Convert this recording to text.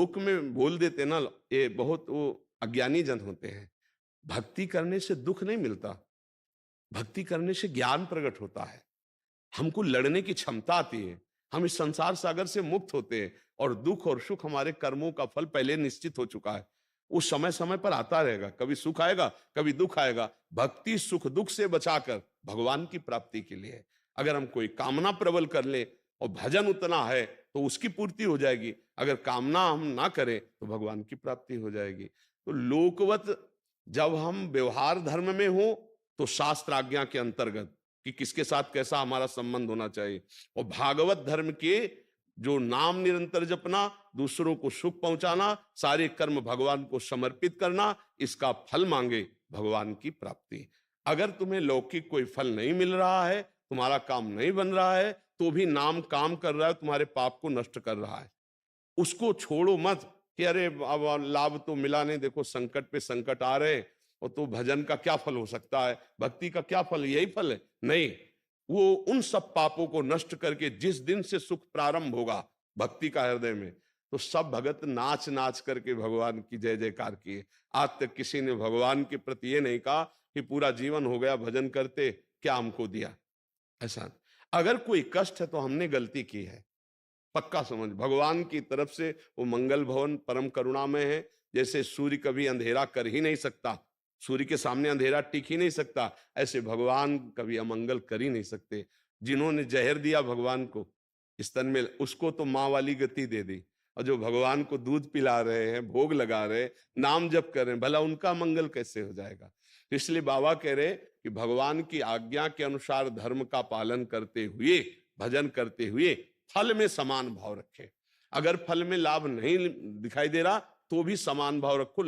लोक में बोल देते ना, ये बहुत वो अज्ञानी जन होते हैं। भक्ति करने से दुख नहीं मिलता, भक्ति करने से ज्ञान प्रकट होता है, हमको लड़ने की क्षमता आती है, हम इस संसार सागर से मुक्त होते हैं और दुख और सुख हमारे कर्मों का फल पहले निश्चित हो चुका है। वो समय समय पर आता रहेगा, कभी सुख आएगा, कभी दुख आएगा। भक्ति सुख दुख से बचाकर भगवान की प्राप्ति के लिए है। अगर हम कोई कामना प्रबल कर ले और भजन उतना है तो उसकी पूर्ति हो जाएगी, अगर कामना हम ना करें तो भगवान की प्राप्ति हो जाएगी। तो लोकवत जब हम व्यवहार धर्म में हो तो शास्त्र आज्ञा के अंतर्गत कि किसके साथ कैसा हमारा संबंध होना चाहिए, और भागवत धर्म के जो नाम निरंतर जपना, दूसरों को सुख पहुंचाना, सारे कर्म भगवान को समर्पित करना, इसका फल मांगे भगवान की प्राप्ति। अगर तुम्हें लौकिक कोई फल नहीं मिल रहा है, तुम्हारा काम नहीं बन रहा है, तो भी नाम काम कर रहा है, तुम्हारे पाप को नष्ट कर रहा है। उसको छोड़ो मत कि अरे अब लाभ तो मिला नहीं, देखो संकट पे संकट आ रहे, और तो भजन का क्या फल हो सकता है, भक्ति का क्या फल, यही फल है? नहीं, वो उन सब पापों को नष्ट करके जिस दिन से सुख प्रारंभ होगा भक्ति का हृदय में, तो सब भगत नाच नाच करके भगवान की जय जयकार किए। आज तक किसी ने भगवान के प्रति ये नहीं कहा कि पूरा जीवन हो गया भजन करते, क्या हमको दिया, ऐसा। अगर कोई कष्ट है तो हमने गलती की है, पक्का समझ। भगवान की तरफ से वो मंगल भवन परम करुणामय है। जैसे सूर्य कभी अंधेरा कर ही नहीं सकता, सूर्य के सामने अंधेरा टिक ही नहीं सकता, ऐसे भगवान कभी अमंगल कर ही नहीं सकते। जिन्होंने जहर दिया भगवान को स्तन में, उसको तो माँ वाली गति दे दी, और जो भगवान को दूध पिला रहे हैं, भोग लगा रहे हैं, नाम जप कर रहे हैं, भला उनका मंगल कैसे हो जाएगा? तो इसलिए बाबा कह रहे कि भगवान की आज्ञा के अनुसार धर्म का पालन करते हुए, भजन करते हुए फल में समान भाव रखे। अगर फल में लाभ नहीं दिखाई दे रहा तो भी समान भाव रखो।